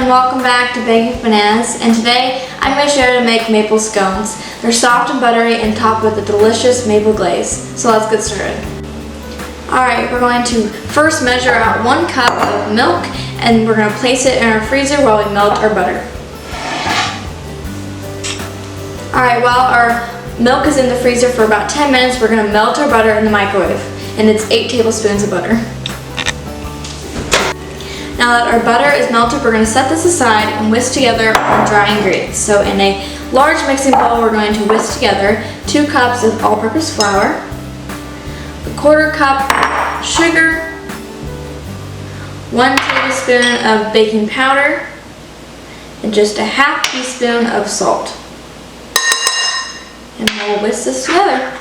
and welcome back to Baking with Bananas, and today I'm going to show you how to make maple scones. They're soft and buttery and topped with a delicious maple glaze. So let's get started. Alright, we're going to first measure out 1 cup of milk and we're going to place it in our freezer while we melt our butter. Alright, while our milk is in the freezer for about 10 minutes, we're going to melt our butter in the microwave, and it's 8 tablespoons of butter. Now that our butter is melted, we're going to set this aside and whisk together our dry ingredients. So in a large mixing bowl, we're going to whisk together 2 cups of all-purpose flour, a 1/4 cup sugar, 1 tablespoon of baking powder, and just a 1/2 teaspoon of salt. And we'll whisk this together.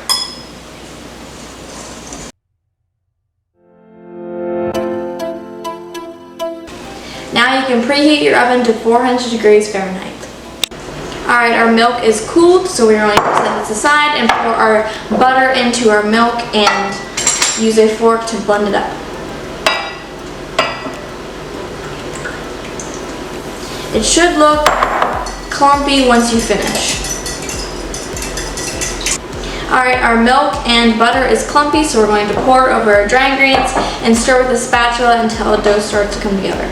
Now you can preheat your oven to 400 degrees Fahrenheit. Alright, our milk is cooled, so we're going to set this aside and pour our butter into our milk and use a fork to blend it up. It should look clumpy once you finish. Alright, our milk and butter is clumpy, so we're going to pour it over our dry ingredients and stir with a spatula until the dough starts to come together.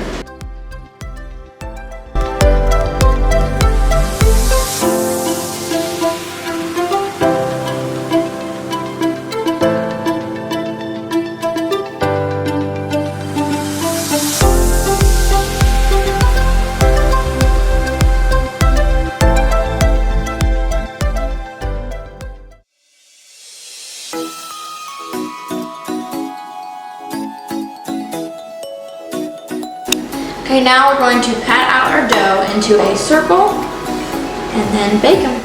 Okay, now we're going to pat out our dough into a circle and then bake them.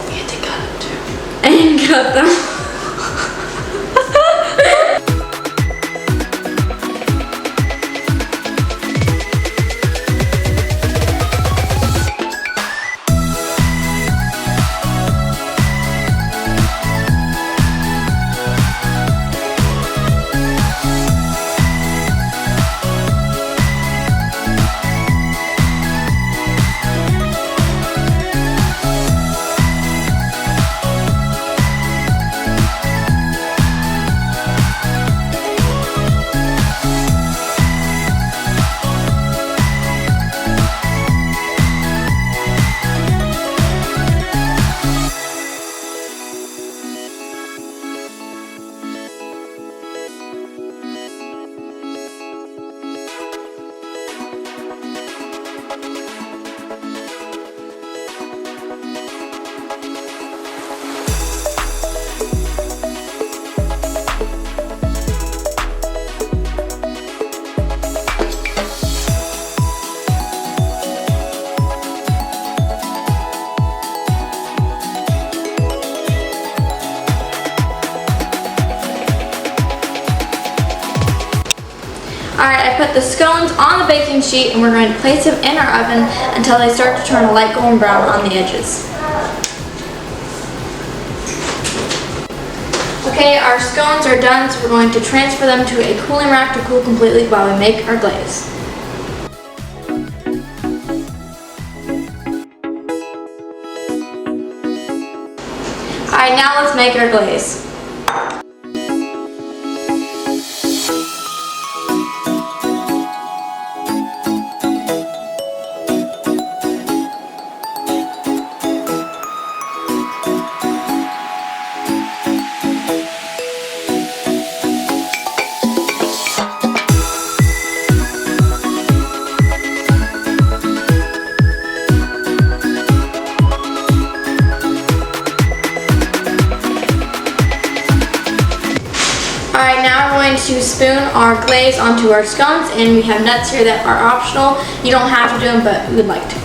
You have to cut them too. And cut them. Alright, I put the scones on the baking sheet and we're going to place them in our oven until they start to turn a light golden brown on the edges. Okay, our scones are done, so we're going to transfer them to a cooling rack to cool completely while we make our glaze. Alright, now let's make our glaze. Alright, now we're going to spoon our glaze onto our scones, and we have nuts here that are optional. You don't have to do them, but we would like to.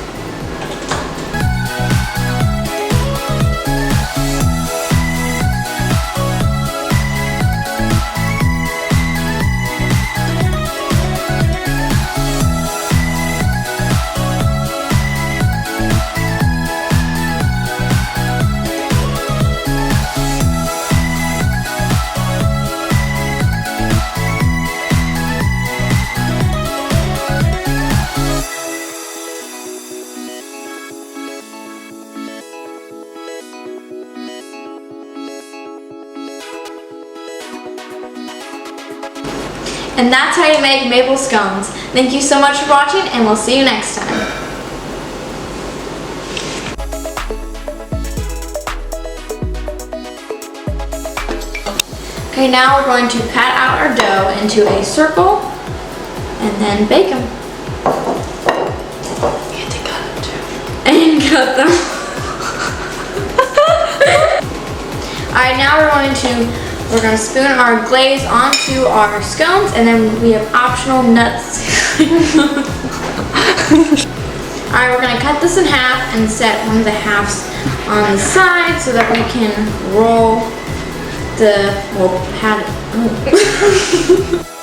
And that's how you make maple scones. Thank you so much for watching, and we'll see you next time. Okay, now we're going to pat out our dough into a circle and then bake them. You have to cut them too. And cut them. Alright, now we're going to spoon our glaze onto our scones, and then we have optional nuts. Alright, we're going to cut this in half and set one of the halves on the side so that we can roll the, well, pat it.